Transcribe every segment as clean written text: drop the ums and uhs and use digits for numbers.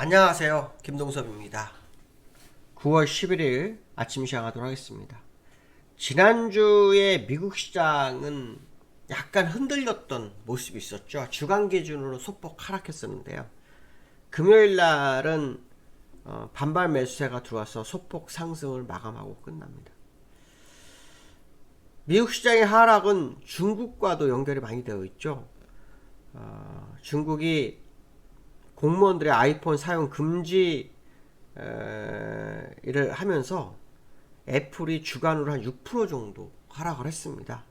안녕하세요. 김동섭입니다. 9월 11일 아침 시작하도록 하겠습니다. 지난주에 미국 시장은 약간 흔들렸던 모습이 있었죠. 주간 기준으로 소폭 하락했었는데요. 금요일 날은 반발 매수세가 들어와서 소폭 상승을 마감하고 끝납니다. 미국 시장의 하락은 중국과도 연결이 많이 되어 있죠. 중국이 공무원들의 아이폰 사용 금지 를 하면서 애플이 주간으로 한 6% 정도 하락을 했습니다.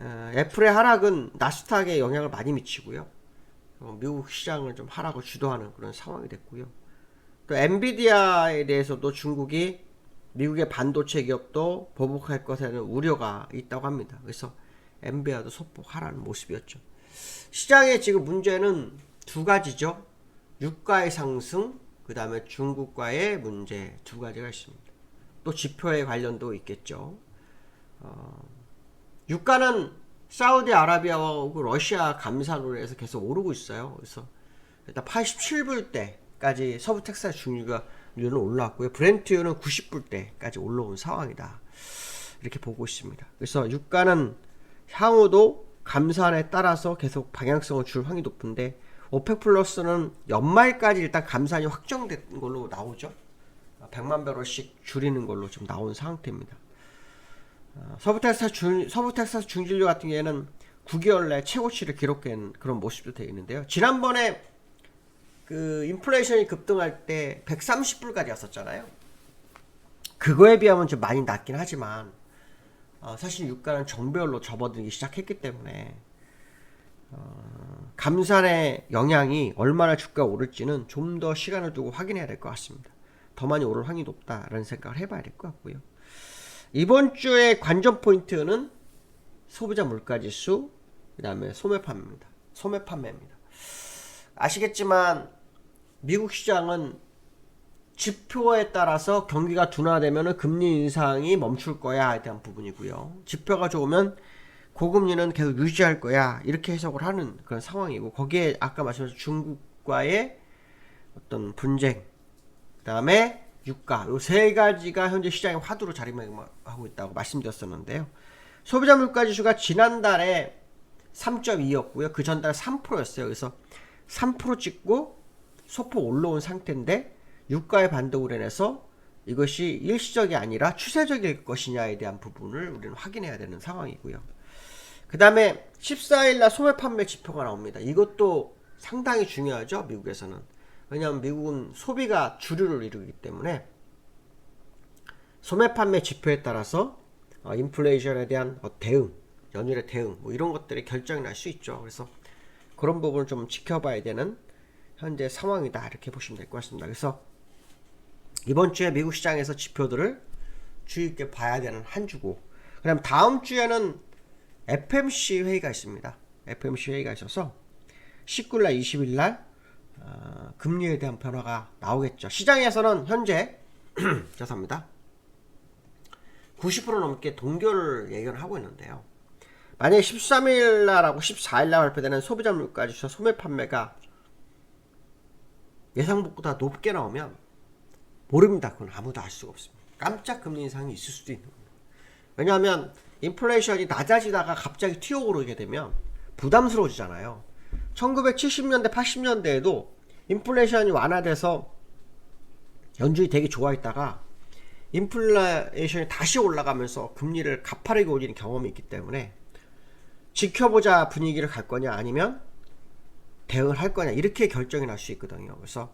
애플의 하락은 나스닥에 영향을 많이 미치고요. 미국 시장을 좀 하락을 주도하는 그런 상황이 됐고요. 또 엔비디아에 대해서도 중국이 미국의 반도체 기업도 보복할 것에는 우려가 있다고 합니다. 그래서 엔비디아도 소폭 하락하는 모습이었죠. 시장의 지금 문제는 두 가지죠. 유가의 상승, 그 다음에 중국과의 문제 두 가지가 있습니다. 또 지표에 관련도 있겠죠. 유가는 사우디아라비아와 러시아 감산으로 해서 계속 오르고 있어요. 그래서 일단 87불대까지 서부 텍사스 중유가는 올라왔고요. 브렌트유는 90불대까지 올라온 상황이다. 이렇게 보고 있습니다. 그래서 유가는 향후도 감산에 따라서 계속 방향성을 줄 확률이 높은데 오펙 플러스는 연말까지 일단 감산이 확정된 걸로 나오죠. 100만 배럴씩 줄이는 걸로 좀 나온 상태입니다. 서부 텍사스 중진류 같은 경우에는 9개월 내 최고치를 기록한 그런 모습도 되어 있는데요. 지난번에 그 인플레이션이 급등할 때 130불까지 왔었잖아요. 그거에 비하면 좀 많이 낮긴 하지만 사실 유가는 정배열로 접어들기 시작했기 때문에 감산의 영향이 얼마나 주가가 오를지는 좀 더 시간을 두고 확인해야 될 것 같습니다. 더 많이 오를 확률이 높다라는 생각을 해봐야 될 것 같고요. 이번 주의 관전 포인트는 소비자 물가지수, 그 다음에 소매 판매입니다. 아시겠지만 미국 시장은 지표에 따라서 경기가 둔화되면 금리 인상이 멈출 거야에 대한 부분이고요. 지표가 좋으면 고금리는 계속 유지할 거야 이렇게 해석을 하는 그런 상황이고, 거기에 아까 말씀하신 중국과의 어떤 분쟁, 그 다음에 유가, 이 세 가지가 현재 시장의 화두로 자리매김하고 있다고 말씀드렸었는데요. 소비자 물가지수가 지난달에 3.2였고요. 그 전달 3%였어요. 그래서 3% 찍고 소폭 올라온 상태인데, 유가의 반등으로 인해서 이것이 일시적이 아니라 추세적일 것이냐에 대한 부분을 우리는 확인해야 되는 상황이고요. 그 다음에 14일날 소매 판매 지표가 나옵니다. 이것도 상당히 중요하죠, 미국에서는. 왜냐하면 미국은 소비가 주류를 이루기 때문에 소매 판매 지표에 따라서 인플레이션에 대한 대응, 연율의 대응, 뭐 이런 것들이 결정이 날 수 있죠. 그래서 그런 부분을 좀 지켜봐야 되는 현재 상황이다, 이렇게 보시면 될 것 같습니다. 그래서 이번 주에 미국 시장에서 지표들을 주의 있게 봐야 되는 한 주고, 그 다음 다음 주에는 FMC 회의가 있습니다. FMC 회의가 있어서 19일날 20일날 금리에 대한 변화가 나오겠죠. 시장에서는 현재 죄송합니다, 90% 넘게 동결 예견을 하고 있는데요. 만약에 13일날하고 14일날 발표되는 소비자 물가지수 소매 판매가 예상보다 높게 나오면 모릅니다. 그건 아무도 알 수가 없습니다. 깜짝 금리 인상이 있을 수도 있는 겁니다. 왜냐하면 인플레이션이 낮아지다가 갑자기 튀어오르게 되면 부담스러워지잖아요. 1970년대 80년대에도 인플레이션이 완화돼서 연준이 되게 좋아했다가 인플레이션이 다시 올라가면서 금리를 가파르게 올리는 경험이 있기 때문에 지켜보자 분위기를 갈 거냐 아니면 대응을 할 거냐, 이렇게 결정이 날 수 있거든요. 그래서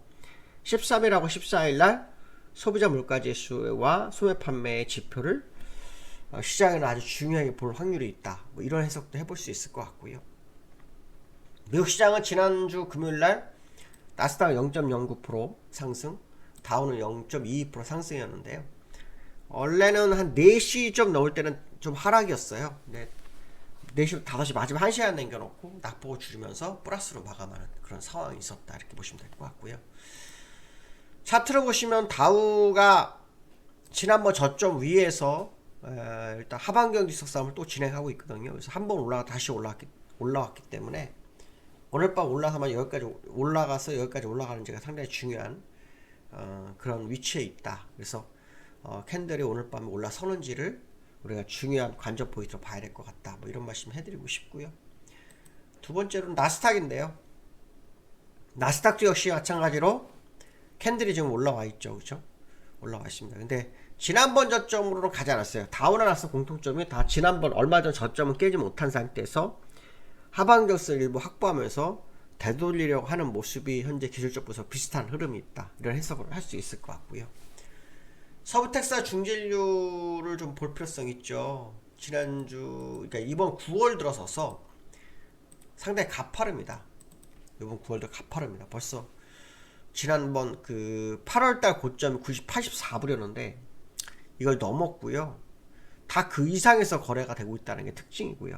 13일하고 14일날 소비자 물가지수와 소매 판매의 지표를 시장에는 아주 중요하게 볼 확률이 있다, 뭐 이런 해석도 해볼 수 있을 것 같고요. 미국 시장은 지난주 금요일날 나스닥 0.09% 상승, 다우는 0.22% 상승이었는데요. 원래는 한 4시 좀 넘을 때는 좀 하락이었어요. 네, 4시, 5시 마지막 1시간 남겨놓고 낙폭을 줄이면서 플러스로 마감하는 그런 상황이 있었다, 이렇게 보시면 될 것 같고요. 차트를 보시면 다우가 지난번 저점 위에서 일단 하반경 지속 싸움을 또 진행하고 있거든요. 그래서 한번 올라가 다시 올라왔기 때문에 오늘 밤 올라서만 여기까지 올라가서 여기까지 올라가는지가 상당히 중요한 그런 위치에 있다. 그래서 캔들이 오늘 밤에 올라서는지를 우리가 중요한 관전 포인트로 봐야 될 것 같다. 뭐 이런 말씀 해드리고 싶고요. 두 번째로는 나스닥인데요. 나스닥도 역시 마찬가지로 캔들이 지금 올라와 있죠. 그렇죠? 올라와 있습니다. 근데 지난번 저점으로는 가지 않았어요. 다우나라스 공통점이 다 지난번 얼마 전 저점은 깨지 못한 상태에서 하방격세를 일부 확보하면서 되돌리려고 하는 모습이 현재 기술적 분석 비슷한 흐름이 있다. 이런 해석을 할 수 있을 것 같고요. 서부 텍사스 중진류를 좀 볼 필요성 있죠. 지난주, 그러니까 이번 9월 들어서서 상당히 가파릅니다. 이번 9월도 가파릅니다. 벌써 지난번 그 8월달 고점이 84불이었는데 이걸 넘었고요. 다 그 이상에서 거래가 되고 있다는 게 특징이고요.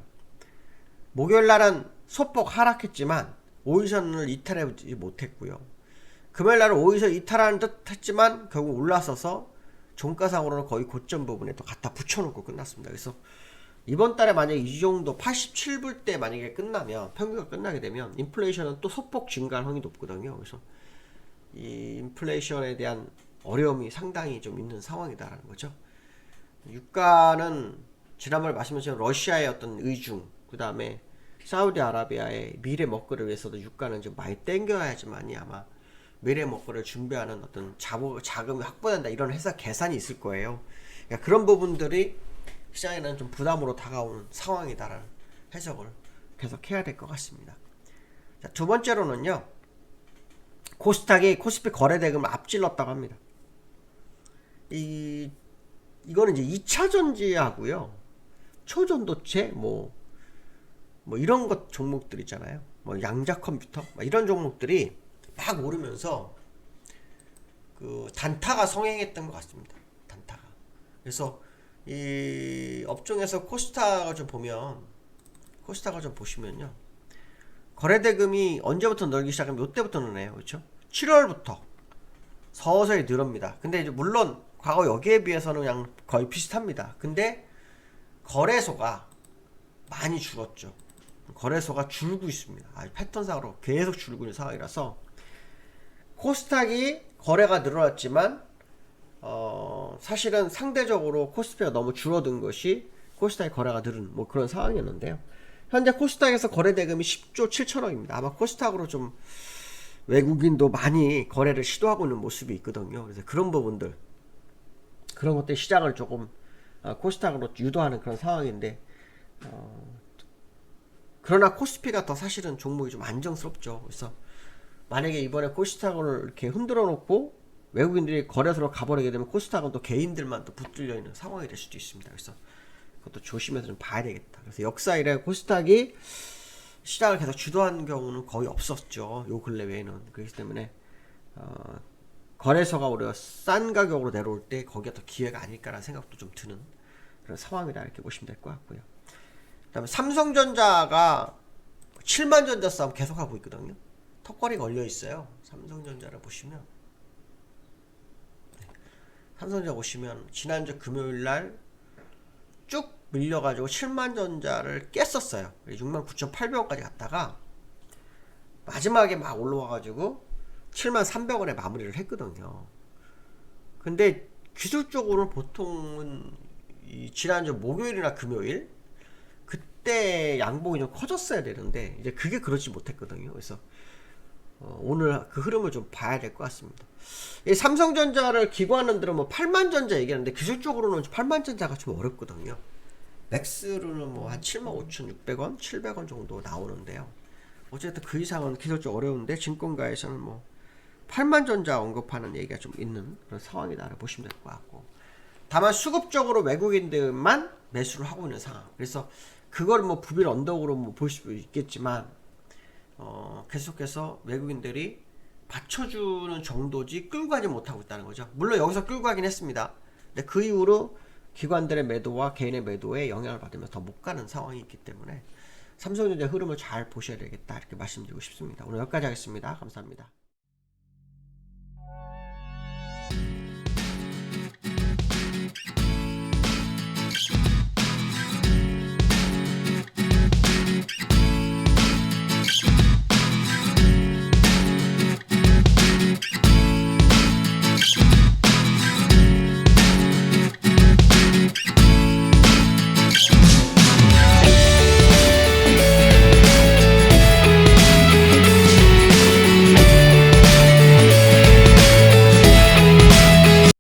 목요일날은 소폭 하락했지만 5일선을 이탈하지 못했고요. 금요일날은 5일선 이탈하는 듯 했지만 결국 올라서서 종가상으로는 거의 고점 부분에 또 갖다 붙여놓고 끝났습니다. 그래서 이번 달에 만약에 이 정도 87불 때 만약에 끝나면, 평균가 끝나게 되면 인플레이션은 또 소폭 증가할 확률이 높거든요. 그래서 이 인플레이션에 대한 어려움이 상당히 좀 있는 상황이다라는 거죠. 유가는 지난번에 말씀드린 러시아의 어떤 의중, 그 다음에 사우디아라비아의 미래 먹거리를 위해서도 유가는 좀 많이 땡겨야지만이 아마 미래 먹거리를 준비하는 어떤 자금이 확보된다, 이런 회사 계산이 있을 거예요. 그러니까 그런 부분들이 시장에는 좀 부담으로 다가오는 상황이다라는 해석을 계속 해야 될 것 같습니다. 자, 두 번째로는요, 코스닥이 코스피 거래대금을 앞질렀다고 합니다. 이거는 이제 2차 전지하고요, 초전도체, 뭐 이런 것 종목들 있잖아요. 뭐 양자 컴퓨터, 이런 종목들이 막 오르면서 그 단타가 성행했던 것 같습니다. 단타가. 그래서 이 업종에서 코스닥을 좀 보시면요, 거래대금이 언제부터 늘기 시작하면 이때부터 느네요. 그렇죠? 7월부터 서서히 늘었습니다. 근데 이제 물론 과거 여기에 비해서는 그냥 거의 비슷합니다. 근데 거래소가 많이 줄었죠. 거래소가 줄고 있습니다. 패턴상으로 계속 줄고 있는 상황이라서 코스닥이 거래가 늘어났지만 사실은 상대적으로 코스피가 너무 줄어든 것이 코스닥의 거래가 늘은 뭐 그런 상황이었는데요. 현재 코스닥에서 거래대금이 10조 7천억입니다. 아마 코스닥으로 좀 외국인도 많이 거래를 시도하고 있는 모습이 있거든요. 그래서 그런 부분들, 그런 것들 시장을 조금 코스닥으로 유도하는 그런 상황인데, 그러나 코스피가 더 사실은 종목이 좀 안정스럽죠. 그래서 만약에 이번에 코스닥을 이렇게 흔들어 놓고 외국인들이 거래소로 가버리게 되면 코스닥은 또 개인들만 또 붙들려 있는 상황이 될 수도 있습니다. 그래서 그것도 조심해서 좀 봐야 되겠다. 그래서 역사 이래 코스닥이 시장을 계속 주도한 경우는 거의 없었죠. 요 근래 외에는. 그렇기 때문에 거래소가 오히려 싼 가격으로 내려올 때 거기가 더 기회가 아닐까라는 생각도 좀 드는 그런 상황이다, 이렇게 보시면 될 것 같고요. 그 다음에 삼성전자가 7만 전자 싸움 계속하고 있거든요. 턱걸이가 걸려 있어요. 삼성전자를 보시면, 삼성전자 보시면 지난주 금요일날 쭉 밀려가지고 7만 전자를 깼었어요. 69,800원까지 갔다가 마지막에 막 올라와가지고 73,300원에 마무리를 했거든요. 근데 기술적으로는 보통은 이 지난주 목요일이나 금요일 그때 양봉이 좀 커졌어야 되는데 이제 그게 그렇지 못했거든요. 그래서 오늘 그 흐름을 좀 봐야 될 것 같습니다. 이 삼성전자를 기관원들은 뭐 8만전자 얘기하는데 기술적으로는 8만전자가 좀 어렵거든요. 맥스로는 뭐 한 75,600원, 700원 정도 나오는데요. 어쨌든 그 이상은 기술적으로 어려운데 증권가에서는 뭐 8만전자 언급하는 얘기가 좀 있는 그런 상황이다 보시면 될 것 같고, 다만 수급적으로 외국인들만 매수를 하고 있는 상황. 그래서 그걸 뭐 부빌 언덕으로 뭐 볼 수 있겠지만 계속해서 외국인들이 받쳐주는 정도지 끌고 가지 못하고 있다는 거죠. 물론 여기서 끌고 가긴 했습니다. 근데 그 이후로 기관들의 매도와 개인의 매도에 영향을 받으면서 더 못 가는 상황이 있기 때문에 삼성전자 흐름을 잘 보셔야 되겠다, 이렇게 말씀드리고 싶습니다. 오늘 여기까지 하겠습니다. 감사합니다.